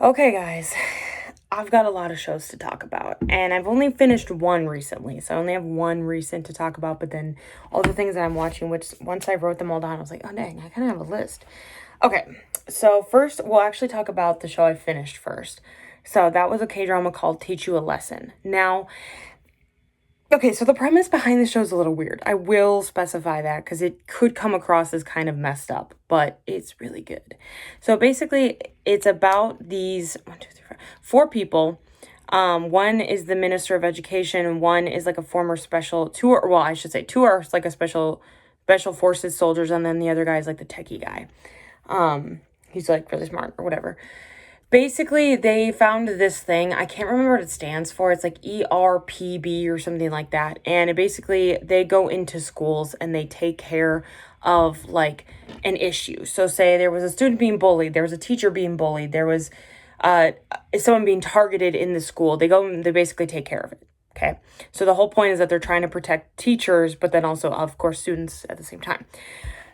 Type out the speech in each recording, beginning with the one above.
Okay, guys, I've got a lot of shows to talk about, and I've only finished one recently, so I only have one recent to talk about, but then all the things that I'm watching, which once I wrote them all down, I was like, oh dang, I kind of have a list. Okay, so first, we'll actually talk about the show I finished first. So that was a K-drama called Teach You a Lesson. Now, okay, so the premise behind the show is a little weird. I will specify that because it could come across as kind of messed up, but it's really good. So basically, it's about these one, two, three, four people. One is the Minister of Education, and one is like a former special two, or well, I should say two are like a special forces soldiers, and then the other guy is like the techie guy. He's like really smart or whatever. Basically, they found this thing. I can't remember what it stands for. It's like ERPB or something like that. And it basically, they go into schools and they take care of like an issue. So say there was a student being bullied, there was a teacher being bullied, there was someone being targeted in the school. They go and they basically take care of it. Okay. So the whole point is that they're trying to protect teachers, but then also, of course, students at the same time.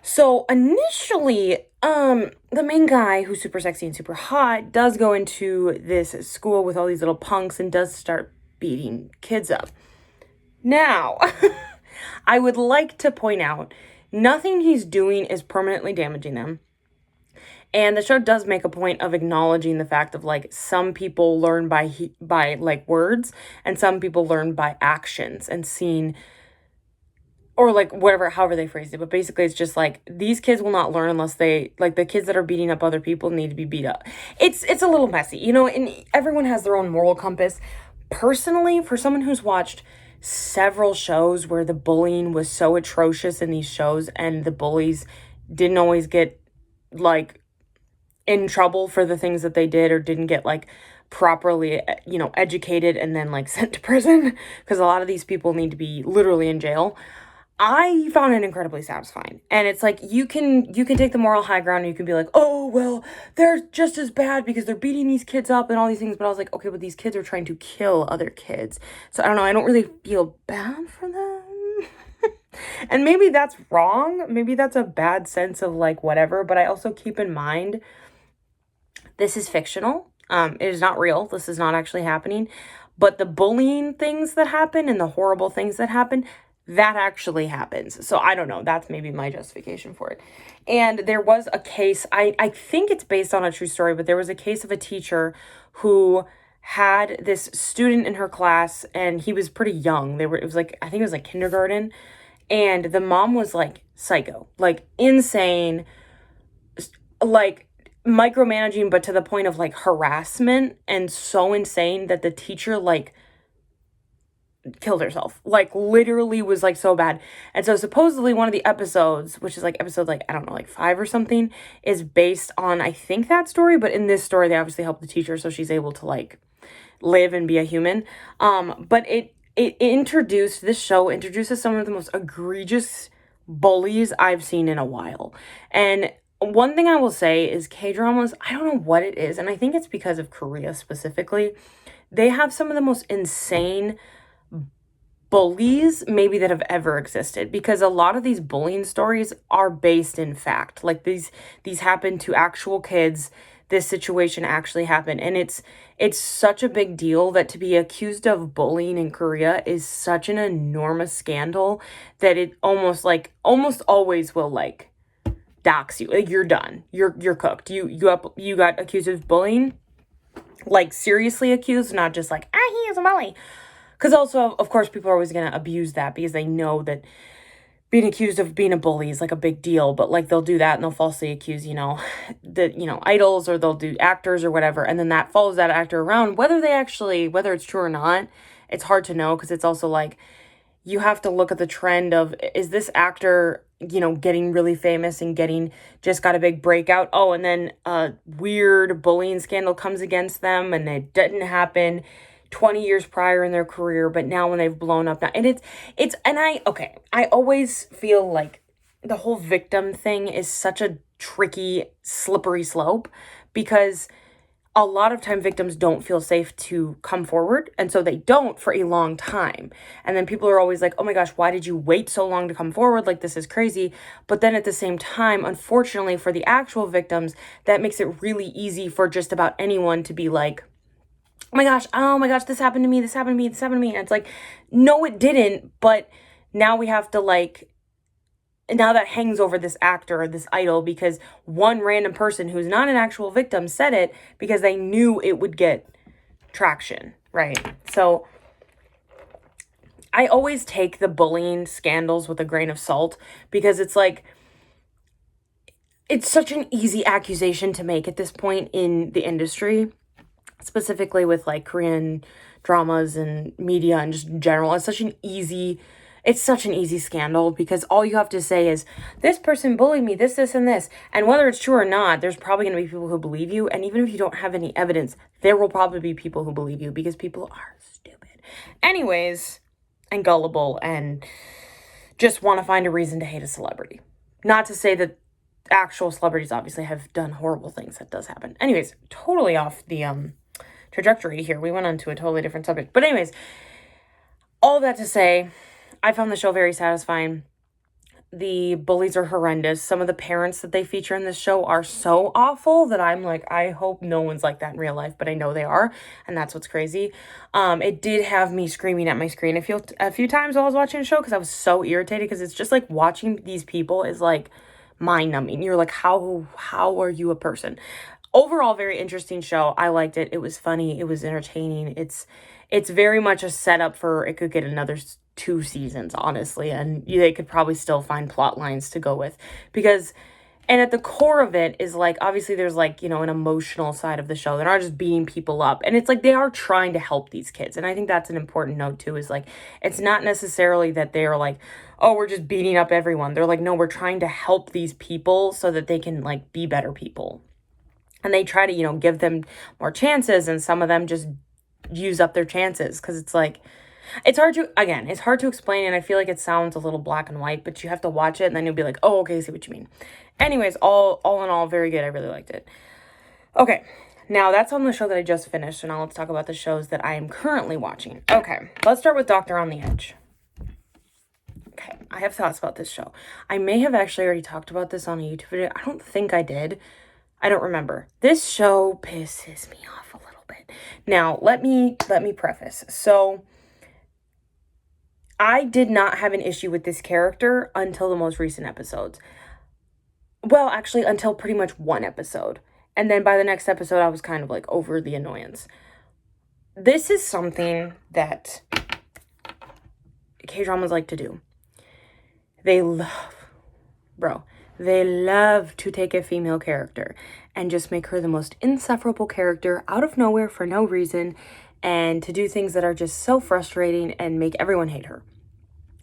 So initially, the main guy who's super sexy and super hot does go into this school with all these little punks and does start beating kids up. Now, I would like to point out nothing he's doing is permanently damaging them. And the show does make a point of acknowledging the fact of like some people learn by like words and some people learn by actions and seeing or like whatever, however they phrased it. But basically it's just like these kids will not learn unless they like the kids that are beating up other people need to be beat up. It's a little messy, you know, and everyone has their own moral compass. Personally, for someone who's watched several shows where the bullying was so atrocious in these shows and the bullies didn't always get like in trouble for the things that they did or didn't get like properly, educated and then like sent to prison because a lot of these people need to be literally in jail. I found it incredibly satisfying. And it's like you can take the moral high ground and you can be like, "Oh, well, they're just as bad because they're beating these kids up and all these things." But I was like, "Okay, but these kids are trying to kill other kids." So I don't know, I don't really feel bad for them. And maybe that's wrong. Maybe that's a bad sense of like whatever, but I also keep in mind this is fictional. It is not real. This is not actually happening. But the bullying things that happen and the horrible things that happen, that actually happens. So I don't know. That's maybe my justification for it. And there was a case, I think it's based on a true story, but there was a case of a teacher who had this student in her class and he was pretty young. It was like, I think it was like kindergarten. And the mom was like psycho, like insane, like micromanaging, but to the point of like harassment and so insane that the teacher like killed herself, like literally was like so bad. And so supposedly one of the episodes, which is like episode like I don't know, like 5 or something, is based on I think that story, but in this story they obviously help the teacher so she's able to like live and be a human. But this show introduces some of the most egregious bullies I've seen in a while. And one thing I will say is K-dramas, I don't know what it is, and I think it's because of Korea specifically. They have some of the most insane bullies maybe that have ever existed because a lot of these bullying stories are based in fact. Like these happen to actual kids. This situation actually happened, and it's such a big deal that to be accused of bullying in Korea is such an enormous scandal that it almost always will like dox you. Like you're done. You're cooked. You got accused of bullying, like seriously accused, not just like he is a bully. Because also, of course, people are always going to abuse that because they know that being accused of being a bully is like a big deal. But like they'll do that and they'll falsely accuse, idols, or they'll do actors or whatever. And then that follows that actor around. Whether it's true or not, it's hard to know because it's also like you have to look at the trend of, is this actor, getting really famous and just got a big breakout? Oh, and then a weird bullying scandal comes against them and it didn't happen 20 years prior in their career, but now when they've blown up now, and I always feel like the whole victim thing is such a tricky, slippery slope because a lot of time victims don't feel safe to come forward, and so they don't for a long time. And then people are always like, oh my gosh, why did you wait so long to come forward? Like, this is crazy. But then at the same time, unfortunately for the actual victims, that makes it really easy for just about anyone to be like, oh my gosh, this happened to me, this happened to me, this happened to me. And it's like, no, it didn't. But now we have to like, now that hangs over this actor or this idol because one random person who's not an actual victim said it because they knew it would get traction, right? So I always take the bullying scandals with a grain of salt because it's like, it's such an easy accusation to make at this point in the industry, specifically with like Korean dramas and media and just in general. It's such an easy scandal because all you have to say is, this person bullied me, this, and this. And whether it's true or not, there's probably going to be people who believe you. And even if you don't have any evidence, there will probably be people who believe you because people are stupid. Anyways, and gullible and just want to find a reason to hate a celebrity. Not to say that actual celebrities obviously have done horrible things. That does happen. Anyways, totally off the trajectory here. We went on to a totally different subject. But anyways, all that to say, I found the show very satisfying. The bullies are horrendous. Some of the parents that they feature in this show are so awful that I'm like, I hope no one's like that in real life, but I know they are, and that's what's crazy. It did have me screaming at my screen a few times while I was watching the show because I was so irritated because it's just like watching these people is like mind-numbing. You're like, how are you a person? Overall, very interesting show. I liked it. It was funny. It was entertaining. It's very much a setup for it could get another 2 seasons, honestly, and they could probably still find plot lines to go with because, and at the core of it is like, obviously there's like, an emotional side of the show. They're not just beating people up, and it's like they are trying to help these kids, and I think that's an important note too, is like, it's not necessarily that they're like, oh, we're just beating up everyone. They're like, no, we're trying to help these people so that they can like be better people. And they try to, give them more chances, and some of them just use up their chances because it's like, it's hard to explain, and I feel like it sounds a little black and white, but you have to watch it, and then you'll be like, oh, okay, I see what you mean. Anyways, all in all, very good. I really liked it. Okay, now that's on the show that I just finished, so now let's talk about the shows that I am currently watching. Okay, let's start with Doctor on the Edge. Okay, I have thoughts about this show. I may have actually already talked about this on a YouTube video. I don't think I did. I don't remember. This show pisses me off a little bit. Now, let me preface. So, I did not have an issue with this character until the most recent episodes. Well, actually, until pretty much one episode. And then by the next episode, I was kind of like over the annoyance. This is something that K-dramas like to do. They love to take a female character and just make her the most insufferable character out of nowhere for no reason, and to do things that are just so frustrating and make everyone hate her.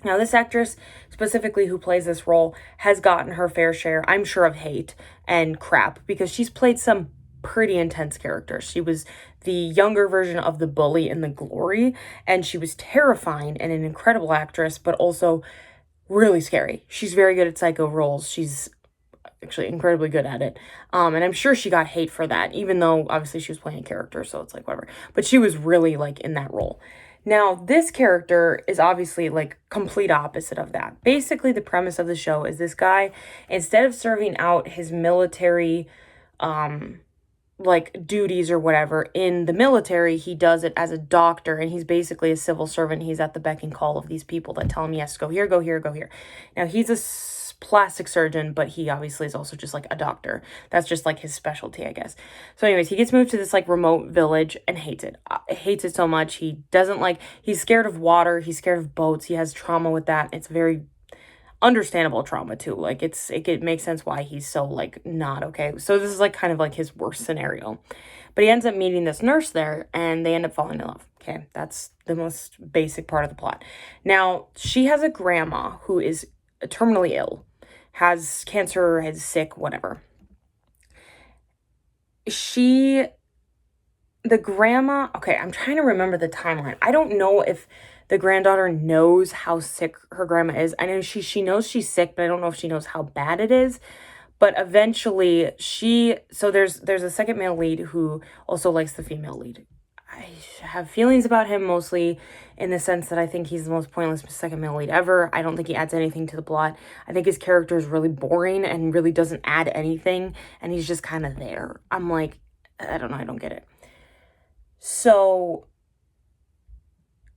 Now, this actress specifically who plays this role has gotten her fair share, I'm sure, of hate and crap because she's played some pretty intense characters. She was the younger version of the bully in The Glory, and she was terrifying and an incredible actress, but also really scary. She's very good at psycho roles. She's actually incredibly good at it. And I'm sure she got hate for that, even though obviously she was playing a character, so it's like whatever. But she was really like in that role. Now, this character is obviously like complete opposite of that. Basically, the premise of the show is this guy, instead of serving out his military like duties or whatever in the military, he does it as a doctor, and he's basically a civil servant. He's at the beck and call of these people that tell him, yes, go here, go here, go here. Now, he's a plastic surgeon, but he obviously is also just like a doctor. That's just like his specialty, I guess. So anyways, he gets moved to this like remote village and hates it. Hates it so much. He doesn't like, he's scared of water. He's scared of boats. He has trauma with that. It's very understandable trauma too. Like it makes sense why he's so like not okay. So this is like kind of like his worst scenario. But he ends up meeting this nurse there, and they end up falling in love. Okay, that's the most basic part of the plot. Now, she has a grandma who is terminally ill, has cancer, is sick, whatever. The grandma, okay, I'm trying to remember the timeline. I don't know if the granddaughter knows how sick her grandma is. I know she knows she's sick, but I don't know if she knows how bad it is. But eventually there's a second male lead who also likes the female lead. I have feelings about him, mostly in the sense that I think he's the most pointless second male lead ever. I don't think he adds anything to the plot. I think his character is really boring and really doesn't add anything, and he's just kind of there. I'm like, I don't know, I don't get it. So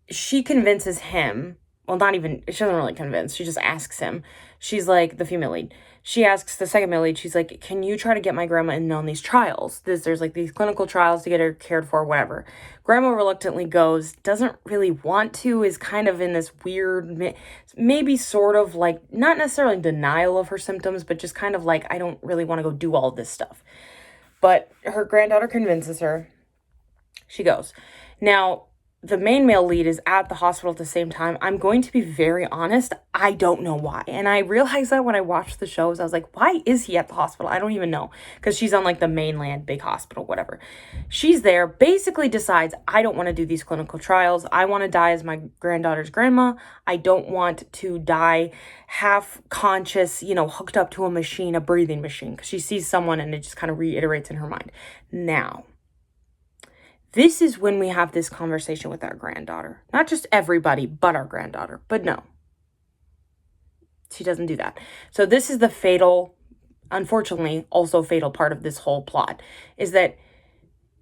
she convinces him, well, not even, she doesn't really convince, she just asks him. She's like, the female lead, she asks the second male lead, she's like, can you try to get my grandma in on these trials? There's like these clinical trials to get her cared for, whatever. Grandma reluctantly goes, doesn't really want to, is kind of in this weird, maybe sort of like, not necessarily denial of her symptoms, but just kind of like, I don't really want to go do all this stuff. But her granddaughter convinces her. She goes. Now, the main male lead is at the hospital at the same time. I'm going to be very honest, I don't know why. And I realized that when I watched the shows, I was like, why is he at the hospital? I don't even know. Because she's on like the mainland big hospital, whatever. She's there, basically decides, I don't want to do these clinical trials. I want to die as my granddaughter's grandma. I don't want to die half conscious, hooked up to a machine, a breathing machine. Because she sees someone and it just kind of reiterates in her mind. Now, this is when we have this conversation with our granddaughter. Not just everybody, but our granddaughter. But no, she doesn't do that. So this is the fatal, unfortunately, also fatal part of this whole plot, is that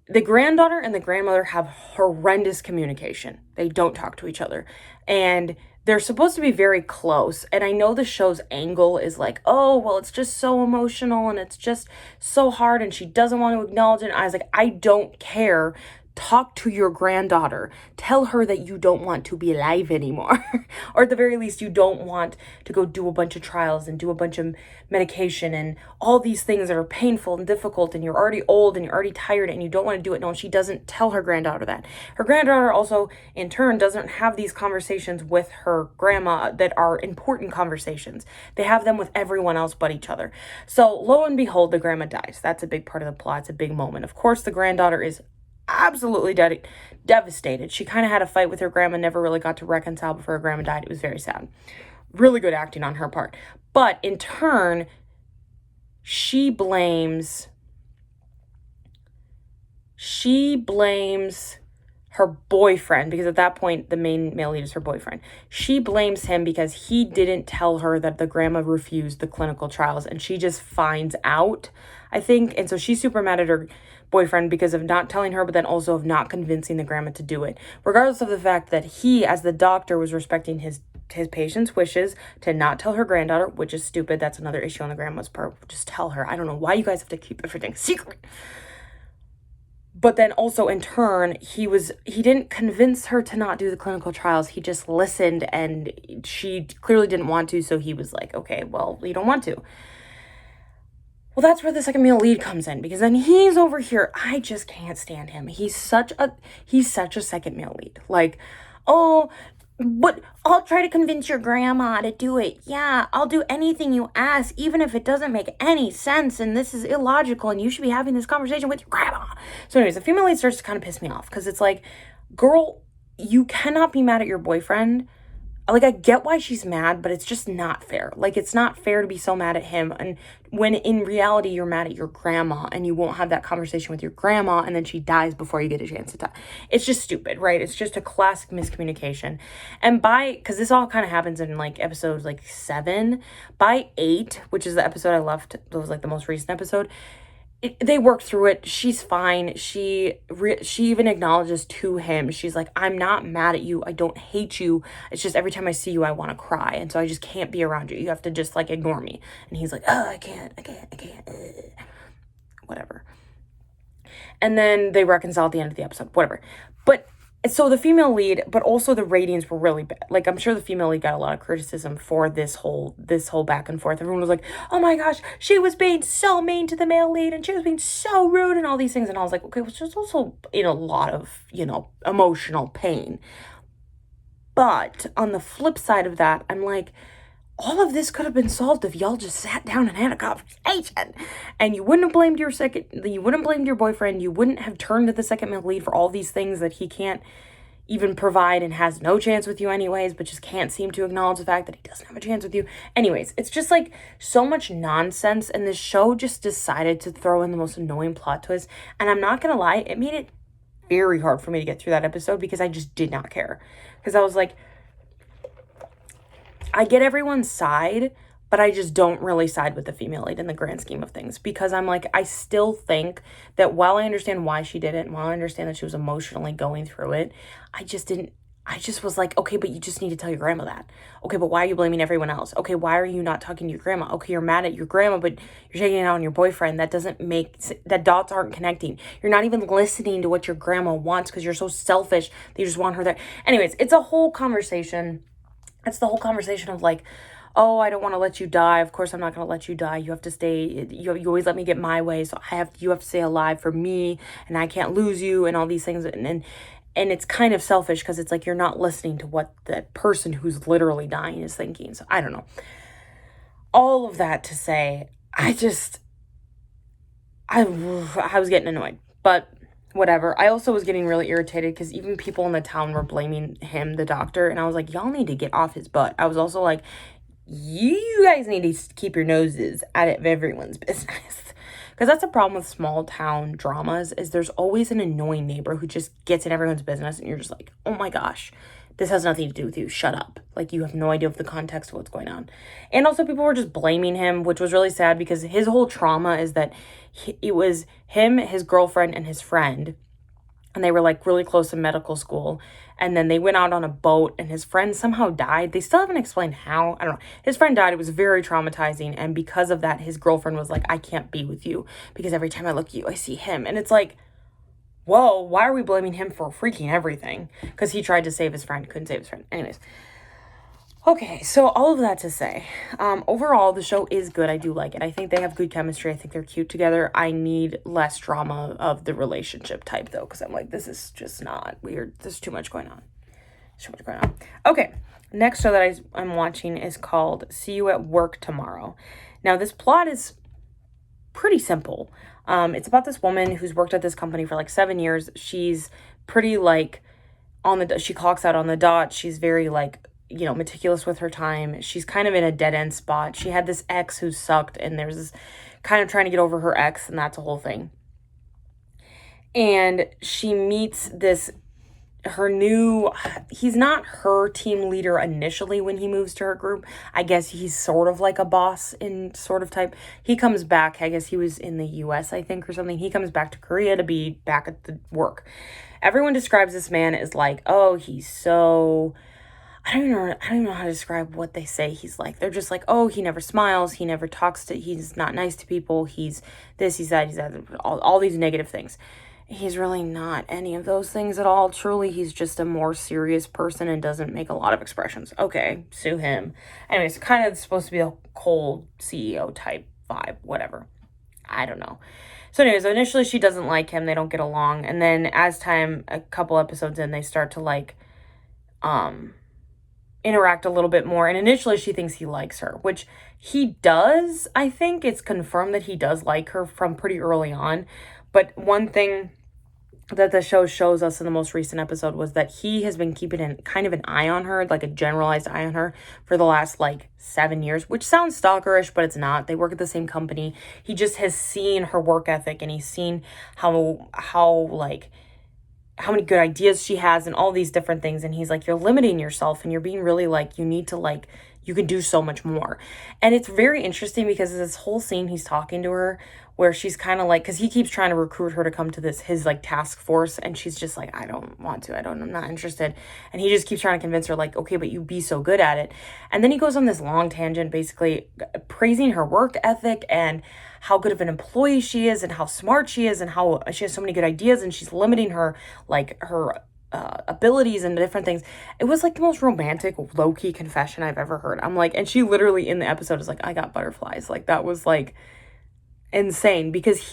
the granddaughter and the grandmother have horrendous communication. They don't talk to each other. And they're supposed to be very close. And I know the show's angle is like, oh, well, it's just so emotional and it's just so hard and she doesn't want to acknowledge it. And I was like, I don't care. Talk to your granddaughter. Tell her that you don't want to be alive anymore. Or at the very least, you don't want to go do a bunch of trials and do a bunch of medication and all these things that are painful and difficult, and you're already old and you're already tired and you don't want to do it. No, she doesn't tell her granddaughter that. Her granddaughter also, in turn, doesn't have these conversations with her grandma that are important conversations. They have them with everyone else but each other. So lo and behold, the grandma dies. That's a big part of the plot. It's a big moment. Of course, the granddaughter is absolutely devastated. She kind of had a fight with her grandma, never really got to reconcile before her grandma died. It was very sad. Really good acting on her part. But in turn, she blames her boyfriend, because at that point, the main male lead is her boyfriend. She blames him because he didn't tell her that the grandma refused the clinical trials, and she just finds out, I think. And so she's super mad at her boyfriend because of not telling her, but then also of not convincing the grandma to do it, regardless of the fact that he, as the doctor, was respecting his patient's wishes to not tell her granddaughter, which is stupid. That's another issue on the grandma's part. Just tell her. I don't know why you guys have to keep everything secret. But then also in turn, he didn't convince her to not do the clinical trials. He just listened, and she clearly didn't want to. So he was like, okay, well, you don't want to. Well, that's where the second male lead comes in, because then he's over here. I just can't stand him. He's such a second male lead. Like, oh, but I'll try to convince your grandma to do it. Yeah, I'll do anything you ask, even if it doesn't make any sense and this is illogical and you should be having this conversation with your grandma. So anyways, the female lead starts to kind of piss me off, because it's like, girl, you cannot be mad at your boyfriend. Like, I get why she's mad, but it's just not fair. Like, it's not fair to be so mad at him, and when in reality you're mad at your grandma and you won't have that conversation with your grandma, and then she dies before you get a chance to die. It's just stupid, right? It's just a classic miscommunication. And because this all kind of happens in like episodes like 7, by 8, which is the episode I left, that was like the most recent episode, they work through it. She's fine. She even acknowledges to him. She's like, I'm not mad at you. I don't hate you. It's just every time I see you, I want to cry. And so I just can't be around you. You have to just like ignore me. And he's like, oh, I can't. Whatever. And then they reconcile at the end of the episode, whatever. But so the female lead, but also the ratings were really bad. Like, I'm sure the female lead got a lot of criticism for this whole back and forth. Everyone was like, oh my gosh, she was being so mean to the male lead and she was being so rude and all these things. And I was like, okay, well, she's also in a lot of, emotional pain. But on the flip side of that, I'm like, all of this could have been solved if y'all just sat down and had a conversation, and you wouldn't have blamed your boyfriend. You wouldn't have turned to the second male lead for all these things that he can't, even provide and has no chance with you anyways, but just can't seem to acknowledge the fact that he doesn't have a chance with you. Anyways, it's just like so much nonsense, and this show just decided to throw in the most annoying plot twist. And I'm not gonna lie, it made it very hard for me to get through that episode because I just did not care. Because I was like, I get everyone's side, but I just don't really side with the female lead in the grand scheme of things, because I'm like, I still think that while I understand why she did it, and while I understand that she was emotionally going through it, I just was like, okay, but you just need to tell your grandma that. Okay, but why are you blaming everyone else? Okay, why are you not talking to your grandma? Okay, you're mad at your grandma, but you're taking it out on your boyfriend. That dots aren't connecting. You're not even listening to what your grandma wants because you're so selfish that you just want her there. Anyways, it's a whole conversation. It's the whole conversation of like, oh, I don't want to let you die. Of course, I'm not going to let you die. You have to stay. You always let me get my way. So you have to stay alive for me, and I can't lose you, and all these things. And it's kind of selfish because it's like you're not listening to what the person who's literally dying is thinking. So I don't know. All of that to say, I was getting annoyed, but whatever. I also was getting really irritated because even people in the town were blaming him, the doctor, and I was like, y'all need to get off his butt. I was also like, you guys need to keep your noses out of everyone's business. Because that's a problem with small town dramas, is there's always an annoying neighbor who just gets in everyone's business, and you're just like, oh my gosh, this has nothing to do with you. Shut up. Like, you have no idea of the context of what's going on. And also people were just blaming him, which was really sad because his whole trauma is that it was him, his girlfriend, and his friend. And they were like really close in medical school. And then they went out on a boat and his friend somehow died. They still haven't explained how. I don't know. His friend died. It was very traumatizing. And because of that, his girlfriend was like, I can't be with you because every time I look at you, I see him. And it's like, whoa, why are we blaming him for freaking everything? Because he tried to save his friend, couldn't save his friend. Anyways. Okay, so all of that to say, overall, the show is good. I do like it. I think they have good chemistry. I think they're cute together. I need less drama of the relationship type, though, because I'm like, this is just not weird. There's too much going on. Okay, next show that I'm watching is called See You at Work Tomorrow. Now, this plot is pretty simple. It's about this woman who's worked at this company for like 7 years. She's pretty like she clocks out on the dot. She's very like, meticulous with her time. She's kind of in a dead end spot. She had this ex who sucked, and there's this kind of trying to get over her ex, and that's a whole thing. And she meets he's not her team leader initially when he moves to her group. I guess he's sort of like a boss in sort of type. He comes back, I guess he was in the US, I think, or something. He comes back to Korea to be back at the work. Everyone describes this man as like, oh, he's so... I don't even know how to describe what they say he's like. They're just like, oh, he never smiles, he never he's not nice to people, he's this, he's that, all these negative things. He's really not any of those things at all. Truly, he's just a more serious person and doesn't make a lot of expressions. Okay, sue him. Anyways, kind of supposed to be a cold CEO type vibe, whatever. I don't know. So anyways, initially she doesn't like him, they don't get along, and then as time, a couple episodes in, they start to like, interact a little bit more, and initially she thinks he likes her, which he does. I think it's confirmed that he does like her from pretty early on. But one thing that the show shows us in the most recent episode was that he has been keeping kind of an eye on her, like a generalized eye on her, for the last like 7 years, which sounds stalkerish, but it's not. They work at the same company. He just has seen her work ethic, and he's seen how many good ideas she has and all these different things. And he's like, you're limiting yourself, and you're being really like, you need to like, you can do so much more. And it's very interesting because this whole scene he's talking to her where she's kind of like, because he keeps trying to recruit her to come to his like task force, and she's just like, I don't want to, I'm not interested. And he just keeps trying to convince her like, okay, but you be so good at it. And then he goes on this long tangent basically praising her work ethic and how good of an employee she is and how smart she is and how she has so many good ideas, and she's limiting her abilities and different things. It was like the most romantic, low-key confession I've ever heard. I'm like, and she literally in the episode is like, I got butterflies. Like, that was like insane, because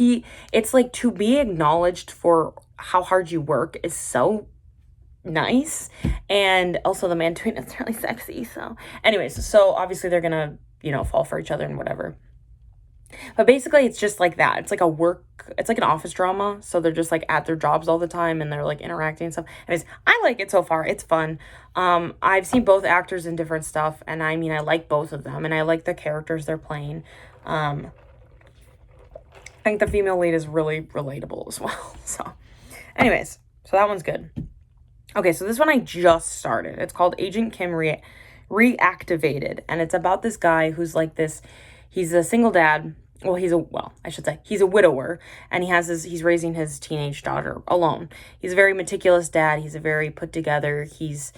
it's like, to be acknowledged for how hard you work is so nice, and also the man doing it's really sexy. So anyways, so obviously they're gonna fall for each other and whatever. But basically, it's just like that. It's like it's like an office drama. So they're just like at their jobs all the time and they're like interacting and stuff. Anyways, I like it so far. It's fun. I've seen both actors in different stuff, and I mean, I like both of them, and I like the characters they're playing. I think the female lead is really relatable as well. So, anyways, so that one's good. Okay, so this one I just started. It's called Agent Kim Reactivated, and it's about this guy who's like this. He's a single dad. I should say he's a widower, and he's raising his teenage daughter alone. He's a very meticulous dad. He's a very put together. He's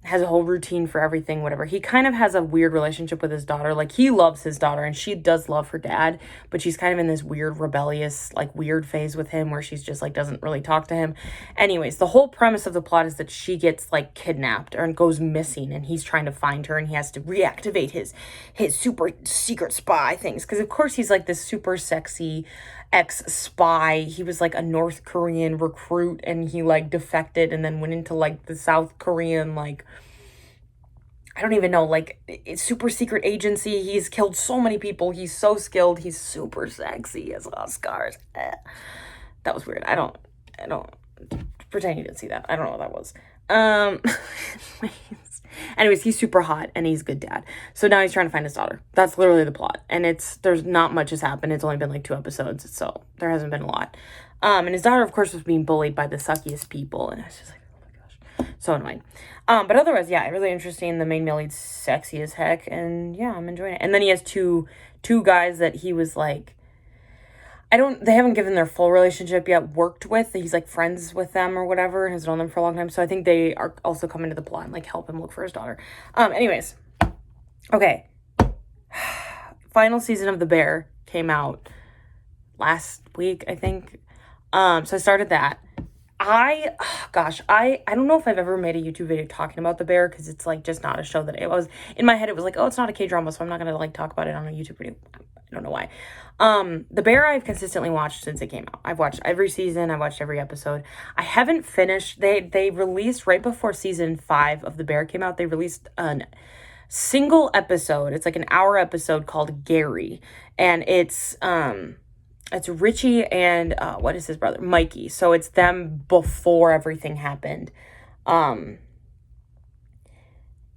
has a whole routine for everything, whatever. He kind of has a weird relationship with his daughter. Like, he loves his daughter and she does love her dad, but she's kind of in this weird, rebellious, like weird phase with him where she's just like doesn't really talk to him. Anyways, the whole premise of the plot is that she gets like kidnapped or goes missing, and he's trying to find her, and he has to reactivate his super secret spy things. Because of course he's like this super sexy ex-spy. He was like a North Korean recruit, and he like defected and then went into like the South Korean, like, I don't even know, like, it's super secret agency. He's killed so many people. He's so skilled. He's super sexy. He has a lot of scars. That was weird. I don't pretend you didn't see that. I don't know what that was. Anyways, he's super hot and he's a good dad. So now he's trying to find his daughter. That's literally the plot. And there's not much has happened. It's only been like 2 episodes, so there hasn't been a lot. And his daughter, of course, was being bullied by the suckiest people, and I was just like, oh my gosh, so annoying. But otherwise, yeah, really interesting. The main male lead's sexy as heck, and yeah, I'm enjoying it. And then he has two guys that he was like, they haven't given their full relationship yet, worked with. He's like friends with them or whatever and has known them for a long time. So I think they are also coming to the plot and like help him look for his daughter. Anyways. Okay. Final season of The Bear came out last week, I think. So I started that. I don't know if I've ever made a YouTube video talking about The Bear, because it's like just not a show that it was in my head. It was like, oh, it's not a K-drama, so I'm not gonna like talk about it on a YouTube video. I don't know why. The Bear I've consistently watched since it came out. I've watched every season. I've watched every episode. I haven't finished. They released right before season 5 of The Bear came out. They released a single episode. It's like an hour episode called Gary, and it's Richie and what is his brother? Mikey. So it's them before everything happened. And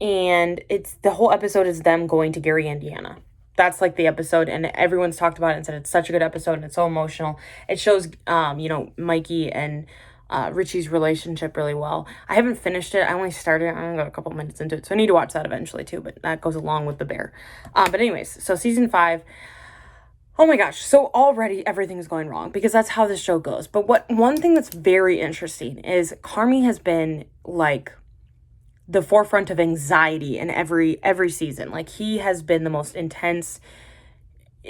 it's the whole episode is them going to Gary, Indiana. That's like the episode, and everyone's talked about it and said it's such a good episode and it's so emotional. It shows Mikey and Richie's relationship really well. I haven't finished it. I only started. I only got a couple minutes into it, so I need to watch that eventually too, but that goes along with The Bear. But anyways, so season 5. Oh my gosh, so already everything's going wrong, because that's how this show goes. But one thing that's very interesting is Carmi has been like the forefront of anxiety in every season. Like, he has been the most intense,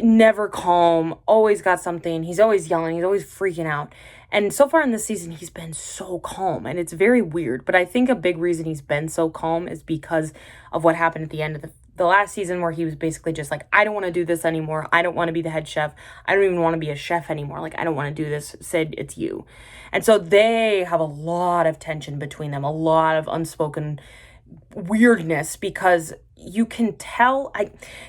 never calm, always got something. He's always yelling, he's always freaking out. And so far in this season, he's been so calm, and it's very weird. But I think a big reason he's been so calm is because of what happened at the end of the last season, where he was basically just like, I don't want to do this anymore. I don't want to be the head chef. I don't even want to be a chef anymore. Like, I don't want to do this. Sid, it's you. And so they have a lot of tension between them, a lot of unspoken weirdness, because you can tell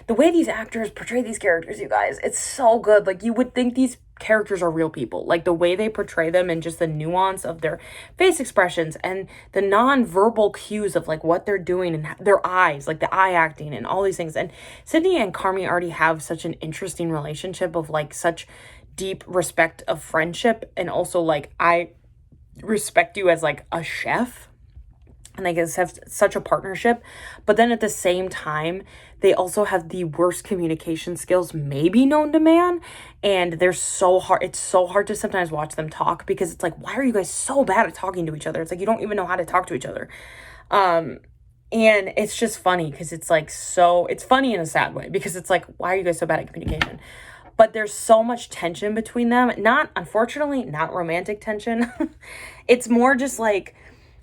the way these actors portray these characters, you guys, it's so good. Like, you would think these characters are real people, like the way they portray them and just the nuance of their face expressions and the non-verbal cues of like what they're doing and their eyes, like the eye acting and all these things. And Sydney and Carmi already have such an interesting relationship of like such deep respect of friendship, and also like, I respect you as like a chef, and they just have such a partnership. But then at the same time, they also have the worst communication skills maybe known to man, and they're so hard. It's so hard to sometimes watch them talk, because it's like, why are you guys so bad at talking to each other? It's like, you don't even know how to talk to each other. And it's just funny, because it's like, it's funny in a sad way, because it's like, why are you guys so bad at communication? But there's so much tension between them. Unfortunately, not romantic tension. It's more just like,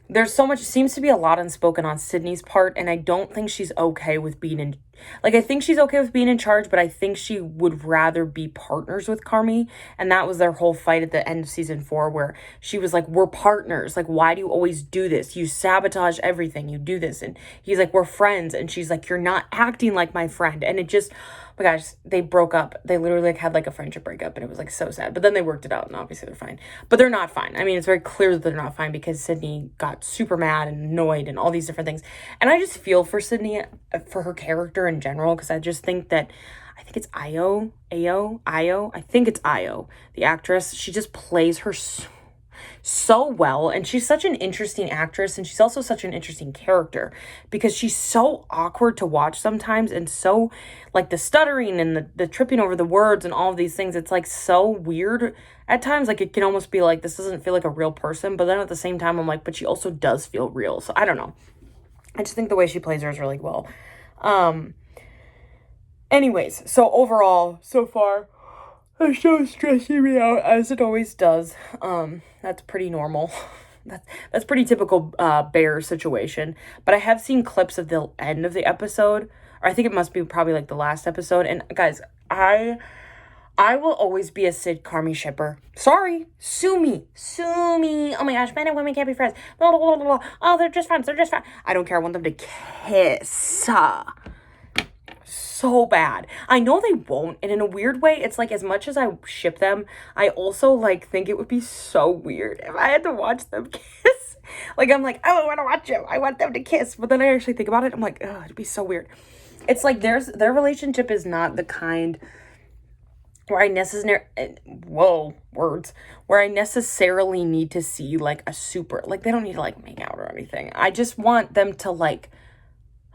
there's so much, seems to be a lot unspoken on Sydney's part, and I don't think she's okay with being like, I think she's okay with being in charge, but I think she would rather be partners with Carmi. And that was their whole fight at the end of season 4, where she was like, we're partners. Like, why do you always do this? You sabotage everything. You do this. And he's like, we're friends. And she's like, you're not acting like my friend. And it just, oh my gosh, they broke up. They literally like had like a friendship breakup, and it was like so sad. But then they worked it out, and obviously they're fine. But they're not fine. I mean, it's very clear that they're not fine because Sydney got super mad and annoyed and all these different things. And I just feel for Sydney, for her character in general, because I just think that, I think it's Io, I think it's Io, the actress. She just plays her so well, and she's such an interesting actress, and she's also such an interesting character because she's so awkward to watch sometimes, and so like the stuttering and the tripping over the words and all of these things, it's like so weird at times. Like, it can almost be like, this doesn't feel like a real person, but then at the same time I'm like, but she also does feel real. So I don't know, I just think the way she plays her is really well. Anyways, so overall, so far, the show's stressing me out, as it always does. That's pretty normal. That's pretty typical Bear situation. But I have seen clips of the end of the episode, or I think it must be probably like the last episode. And guys, I will always be a Sid Carmi shipper. Sorry, sue me. Oh my gosh, men and women can't be friends. Blah, blah, blah, blah. Oh, they're just friends. I don't care. I want them to kiss. So bad. I know they won't, and in a weird way, it's like, as much as I ship them, I also like think it would be so weird if I had to watch them kiss. Like, I'm like, oh, I want to watch them, I want them to kiss, but then I actually think about it, I'm like, oh, it'd be so weird. It's like their relationship is not the kind where I necessarily need to see like a super, like, they don't need to like make out or anything. I just want them to like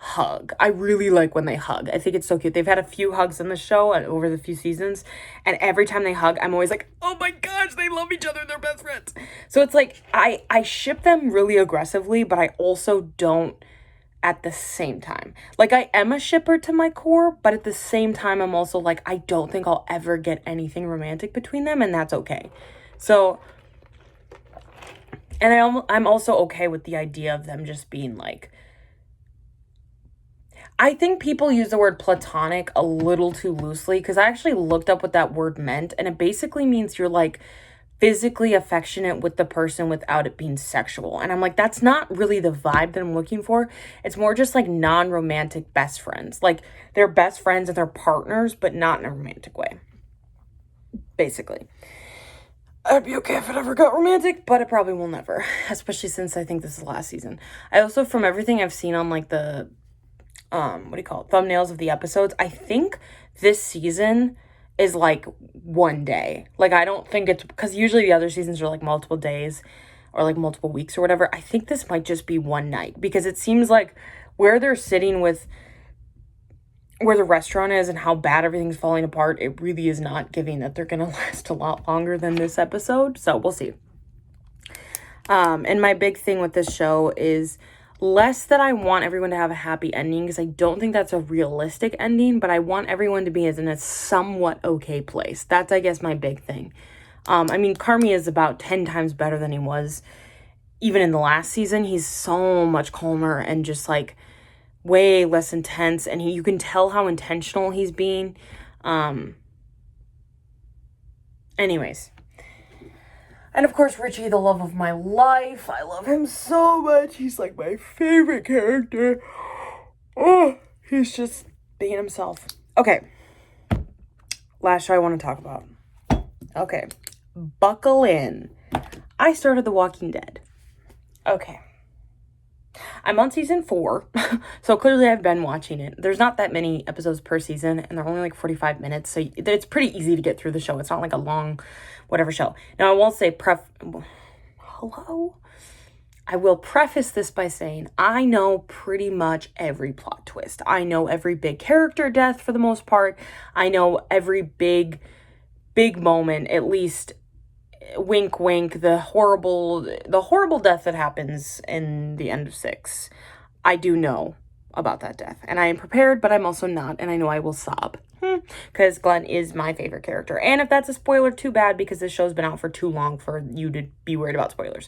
hug. I really like when they hug. I think it's so cute. They've had a few hugs in the show and over the few seasons, and every time they hug, I'm always like, oh my gosh, they love each other, they're best friends. So it's like, I ship them really aggressively, but I also don't at the same time. Like, I am a shipper to my core, but at the same time, I'm also like, I don't think I'll ever get anything romantic between them, and that's okay. So, and I'm also okay with the idea of them just being like, I think people use the word platonic a little too loosely, because I actually looked up what that word meant, and it basically means you're like physically affectionate with the person without it being sexual. And I'm like, that's not really the vibe that I'm looking for. It's more just like non-romantic best friends. Like, they're best friends and they're partners, but not in a romantic way, basically. I'd be okay if it ever got romantic, but it probably will never, especially since I think this is last season. I also, from everything I've seen on like the thumbnails of the episodes, I think this season is like one day. Like, I don't think it's, because usually the other seasons are like multiple days or like multiple weeks or whatever. I think this might just be one night, because it seems like where they're sitting with where the restaurant is and how bad everything's falling apart, it really is not giving that they're gonna last a lot longer than this episode. So we'll see. And my big thing with this show is less that I want everyone to have a happy ending, because I don't think that's a realistic ending, but I want everyone to be in a somewhat okay place. That's, I guess, my big thing. I mean, Carmi is about 10 times better than he was even in the last season. He's so much calmer and just like way less intense, and you can tell how intentional he's being. Anyways. And of course, Richie, the love of my life. I love him so much. He's like my favorite character. Oh, he's just being himself. Okay. Last show I want to talk about. Okay. Buckle in. I started The Walking Dead. Okay. I'm on season 4, so clearly I've been watching it. There's not that many episodes per season, and they're only like 45 minutes, so it's pretty easy to get through the show. It's not like a long whatever show. Now, I won't say hello? I will preface this by saying I know pretty much every plot twist. I know every big character death for the most part. I know every big moment, at least wink wink, the horrible death that happens in the end of 6. I do know about that death, and I am prepared, but I'm also not, and I know I will sob because Glenn is my favorite character. And if that's a spoiler, too bad, because this show's been out for too long for you to be worried about spoilers.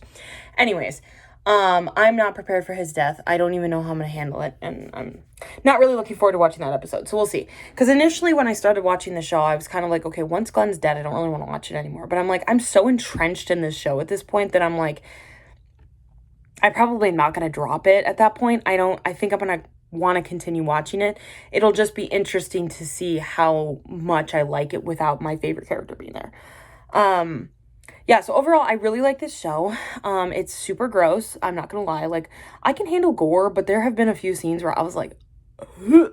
Anyways, I'm not prepared for his death. I don't even know how I'm going to handle it. And I'm not really looking forward to watching that episode. So we'll see. Because initially when I started watching the show, I was kind of like, okay, once Glenn's dead, I don't really want to watch it anymore. But I'm like, I'm so entrenched in this show at this point that I'm like, I probably am not going to drop it at that point. I think I'm going to want to continue watching it. It'll just be interesting to see how much I like it without my favorite character being there. Yeah, so overall, I really like this show. It's super gross. I'm not gonna lie. Like, I can handle gore, but there have been a few scenes where I was like, ugh.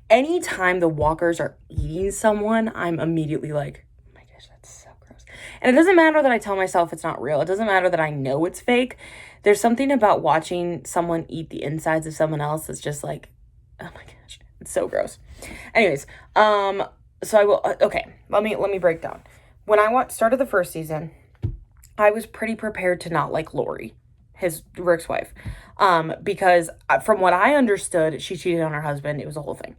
Anytime the walkers are eating someone, I'm immediately like, oh my gosh, that's so gross. And it doesn't matter that I tell myself it's not real. It doesn't matter that I know it's fake. There's something about watching someone eat the insides of someone else that's just like, oh my gosh, it's so gross. Anyways, so I will, okay, let me break down. When I started the first season, I was pretty prepared to not like Lori, Rick's wife, because from what I understood, she cheated on her husband. It was a whole thing.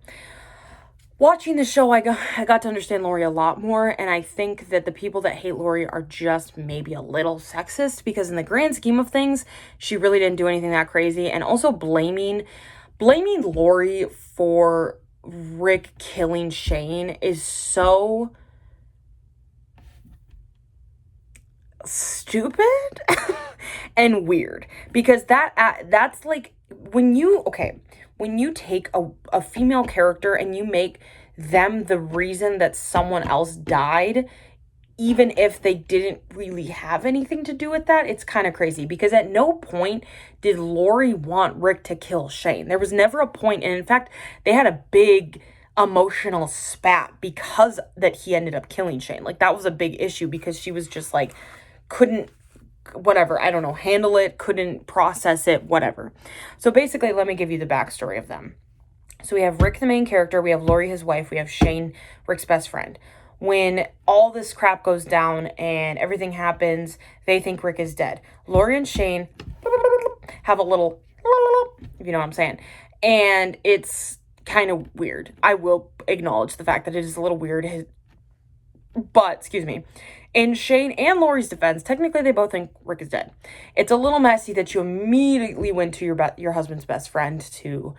Watching the show, I got to understand Lori a lot more, and I think that the people that hate Lori are just maybe a little sexist, because in the grand scheme of things, she really didn't do anything that crazy. And also blaming Lori for Rick killing Shane is so stupid and weird, because that's like when you take a female character and you make them the reason that someone else died, even if they didn't really have anything to do with that, it's kind of crazy, because at no point did Lori want Rick to kill Shane. There was never a point, and in fact, they had a big emotional spat because that he ended up killing Shane. Like, that was a big issue, because she was just like, couldn't, whatever, I don't know, handle it, couldn't process it, whatever. So basically, let me give you the backstory of them. So we have Rick, the main character, we have Lori, his wife, we have Shane, Rick's best friend. When all this crap goes down and everything happens, they think Rick is dead. Lori and Shane have a little, if you know what I'm saying. And it's kind of weird. I will acknowledge the fact that it is a little weird. But, excuse me, in Shane and Lori's defense, technically they both think Rick is dead. It's a little messy that you immediately went to your husband's best friend to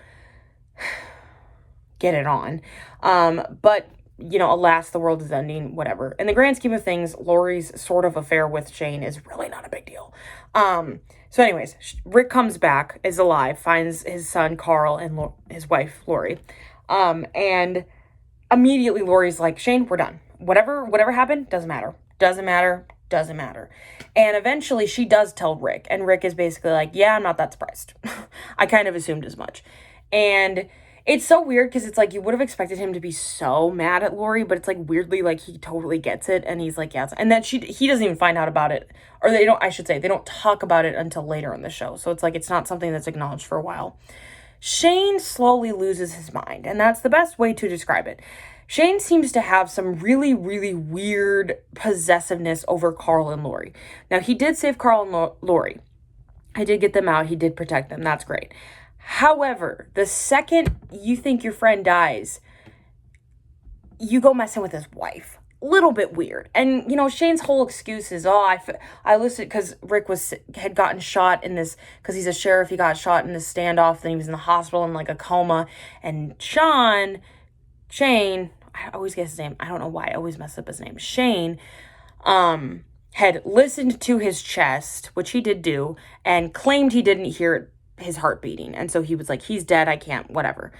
get it on. But, you know, alas, the world is ending, whatever. In the grand scheme of things, Lori's sort of affair with Shane is really not a big deal. So anyways, Rick comes back, is alive, finds his son Carl and his wife Lori. And immediately Lori's like, Shane, we're done. Whatever happened, doesn't matter. And eventually she does tell Rick, and Rick is basically like, yeah, I'm not that surprised. I kind of assumed as much. And it's so weird, because it's like, you would have expected him to be so mad at Lori, but it's like weirdly like he totally gets it, and he's like, yeah. And then he doesn't even find out about it, or they don't talk about it until later in the show. So it's like, it's not something that's acknowledged for a while. Shane slowly loses his mind, and that's the best way to describe it. Shane seems to have some really, really weird possessiveness over Carl and Lori. Now, he did save Carl and Lori. I did get them out. He did protect them. That's great. However, the second you think your friend dies, you go messing with his wife. Little bit weird. And, you know, Shane's whole excuse is, I listened because Rick had gotten shot in this, because he's a sheriff, he got shot in this standoff, then he was in the hospital in like a coma, and Shane, I always get his name, I don't know why, I always mess up his name, Shane, had listened to his chest, which he did do, and claimed he didn't hear his heart beating, and so he was like, he's dead, I can't, whatever.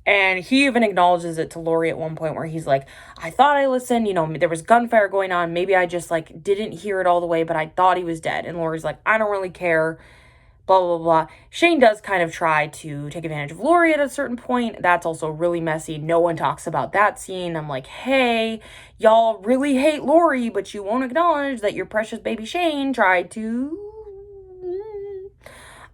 And he even acknowledges it to Lori at one point, where he's like, I thought I listened, you know, there was gunfire going on, maybe I just like didn't hear it all the way, but I thought he was dead. And Lori's like, I don't really care, blah, blah, blah. Shane does kind of try to take advantage of Lori at a certain point. That's also really messy. No one talks about that scene. I'm like, hey, y'all really hate Lori, but you won't acknowledge that your precious baby Shane tried to.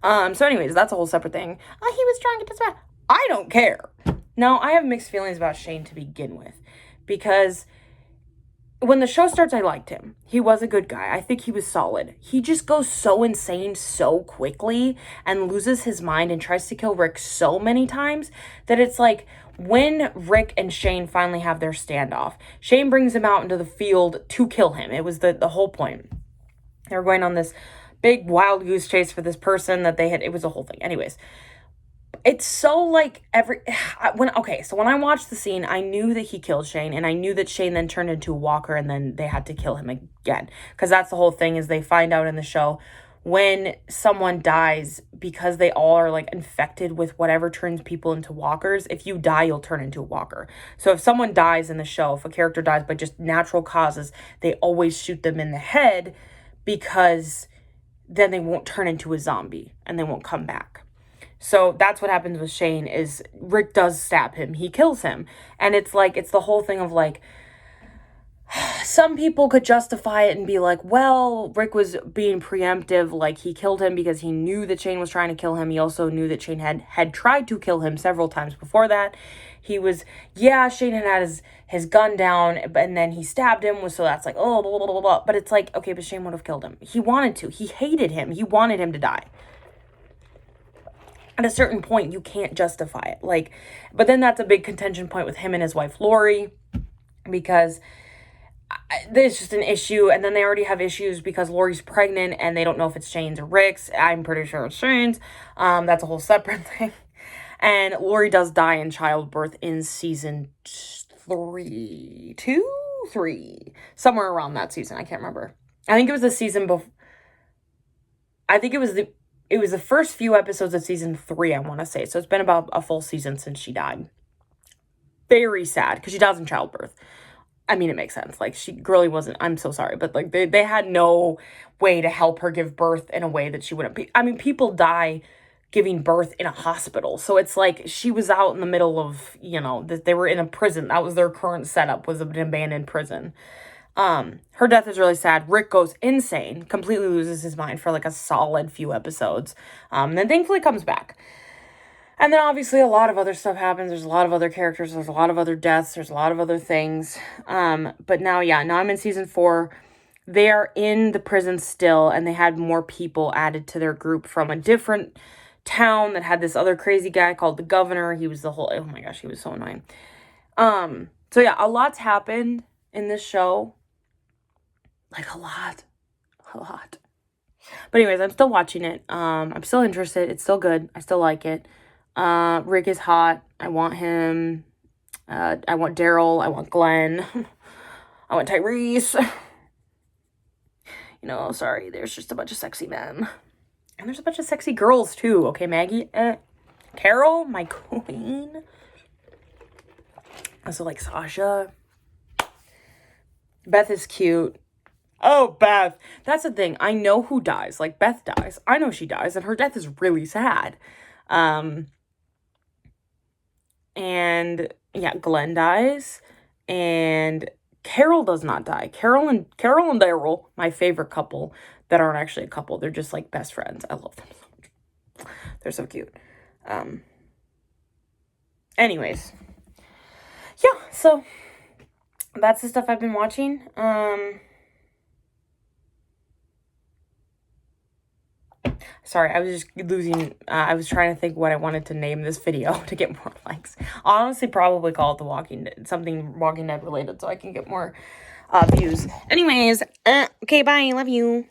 So anyways, that's a whole separate thing. Oh, he was trying to get this back. I don't care. Now, I have mixed feelings about Shane to begin with, because when the show starts, I liked him. He was a good guy. I think he was solid. He just goes so insane so quickly and loses his mind and tries to kill Rick so many times that it's like, when Rick and Shane finally have their standoff, Shane brings him out into the field to kill him. It was the whole point. They were going on this big wild goose chase for this person that they had. It was a whole thing. Anyways, it's so like so when I watched the scene, I knew that he killed Shane, and I knew that Shane then turned into a walker, and then they had to kill him again, because that's the whole thing, is they find out in the show when someone dies, because they all are like infected with whatever turns people into walkers. If you die, you'll turn into a walker. So if someone dies in the show, if a character dies by just natural causes, they always shoot them in the head, because then they won't turn into a zombie and they won't come back. So that's what happens with Shane, is Rick does stab him. He kills him. And it's like, it's the whole thing of like, some people could justify it and be like, well, Rick was being preemptive. Like, he killed him because he knew that Shane was trying to kill him. He also knew that Shane had tried to kill him several times before that. Shane had his gun down, and then he stabbed him. So that's like, oh, blah, blah, blah, blah. But it's like, okay, but Shane would have killed him. He wanted to. He hated him. He wanted him to die. At a certain point, you can't justify it. Like, but then that's a big contention point with him and his wife, Lori, because there's just an issue. And then they already have issues because Lori's pregnant and they don't know if it's Shane's or Rick's. I'm pretty sure it's Shane's. That's a whole separate thing. And Lori does die in childbirth in season 3, somewhere around that season. I can't remember. I think it was the season before. I think it was the first few episodes of season 3, I want to say. So it's been about a full season since she died. Very sad, because she dies in childbirth. I mean, it makes sense. Like, she really wasn't, I'm so sorry, but like they had no way to help her give birth in a way that she wouldn't be. I mean, people die giving birth in a hospital. So it's like she was out in the middle of, they were in a prison. That was their current setup, was an abandoned prison. Her death is really sad. Rick goes insane, completely loses his mind for like a solid few episodes. And then thankfully comes back. And then obviously a lot of other stuff happens. There's a lot of other characters. There's a lot of other deaths. There's a lot of other things. But now I'm in season 4. They are in the prison still, and they had more people added to their group from a different town that had this other crazy guy called the governor. He was oh my gosh, he was so annoying. So yeah, a lot's happened in this show. Like a lot. But anyways, I'm still watching it. I'm still interested. It's still good. I still like it. Rick is hot. I want him. I want Daryl. I want Glenn. I want Tyrese. Sorry, there's just a bunch of sexy men. And there's a bunch of sexy girls too. Okay, Maggie. Carol, my queen. Also like Sasha. Beth is cute. Oh, Beth. That's the thing. I know who dies. Like, Beth dies. I know she dies, and her death is really sad. And yeah, Glenn dies, and Carol does not die. Carol and Daryl, my favorite couple that aren't actually a couple. They're just like best friends. I love them so much. They're so cute. Anyways. Yeah, so that's the stuff I've been watching. Sorry, I was just losing, I was trying to think what I wanted to name this video to get more likes. I'll honestly probably call it something Walking Dead related, so I can get more views. Anyways, okay, bye, love you.